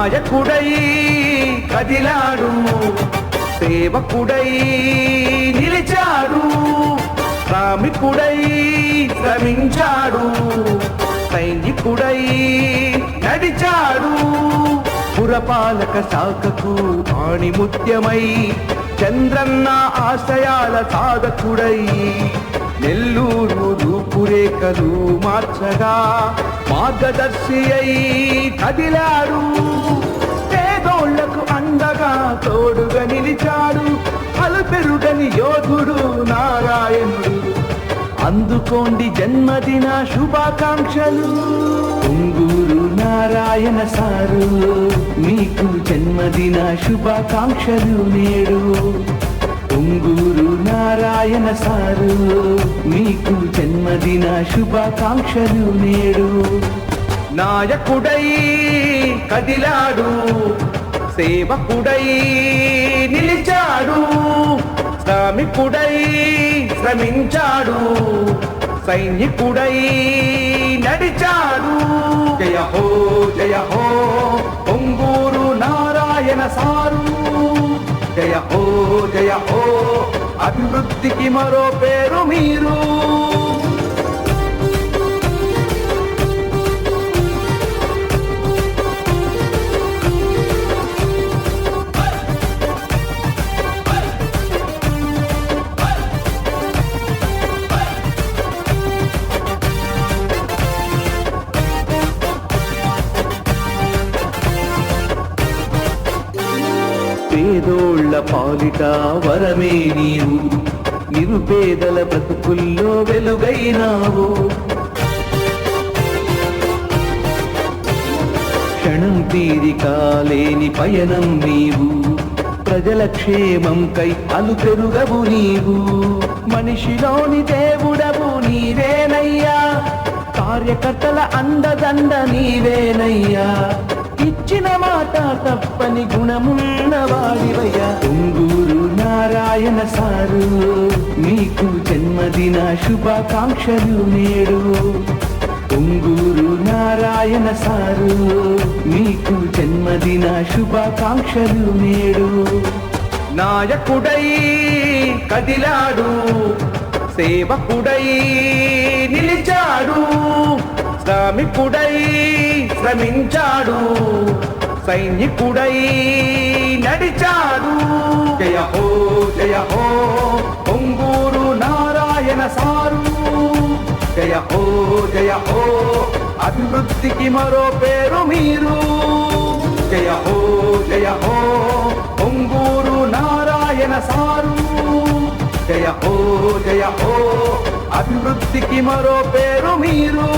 నాయకుడై కదిలాడు, సేవకుడై నిలిచాడు, శ్రామికుడై శ్రమించాడు, సైనికుడై నడిచాడు. పురపాలక శాఖకు ఆణిముత్యమై చంద్రన్న ఆశయాల సాధకుడై నెల్లూరు రూపురేఖలు మార్చగా మార్గదర్శి అయి కదిలాడు. పేదోళ్లకు అండగా తోడుగా నిలిచాడు, అలుపెరుగని యోధుడు నారాయణుడు. అందుకోండి జన్మదిన శుభాకాంక్షలు. పొంగూరు నారాయణ సారు, మీకు జన్మదిన శుభాకాంక్షలు నేడు. పొంగూరు నారాయణ సారు, మీకు జన్మదిన శుభాకాంక్షలు నేడు. నాయకుడై కదిలాడు, సేవకుడై నిలిచాడు, శ్రామికుడై శ్రమించాడు, సైనికుడై నడిచాడు. జయ హో జయ హో పొంగూరు నారాయణ సారు, జయ హో జయ హో అభివృద్ధికి మరో పేరు మీరు. పేదోళ్ల పాలిట వరమే నీవు, నిరుపేదల బ్రతుకుల్లో వెలుగైనావు. క్షణం తీరిక లేని పయనం నీవు, ప్రజల క్షేమంకై అలుపెరుగవు నీవు. మనిషిలోని దేవుడవు నీవేనయ్యా, కార్యకర్తల అండదండ నీవేనయ్యా. ఇచ్చిన మాట తప్పని గుణమున్నవాడివయ్యా. పొంగూరు నారాయణ సారు, మీకు జన్మదిన శుభాకాంక్షలు నేడు. పొంగూరు నారాయణ సారు, మీకు జన్మదిన శుభాకాంక్షలు నేడు. నాయకుడై కదిలాడు, సేవకుడై నిలిచాడు, శ్రామికుడై శ్రమించాడు, సైనికుడై నడిచాడు. జయ హో జయ హో పొంగూరు నారాయణ సారు, జయ హో జయ హో అభివృద్ధికి మరో పేరు మీరు. జయ హో జయ హో పొంగూరు నారాయణ సారు, జయ హో జయ హో అభివృద్ధికి మరో పేరు మీరు.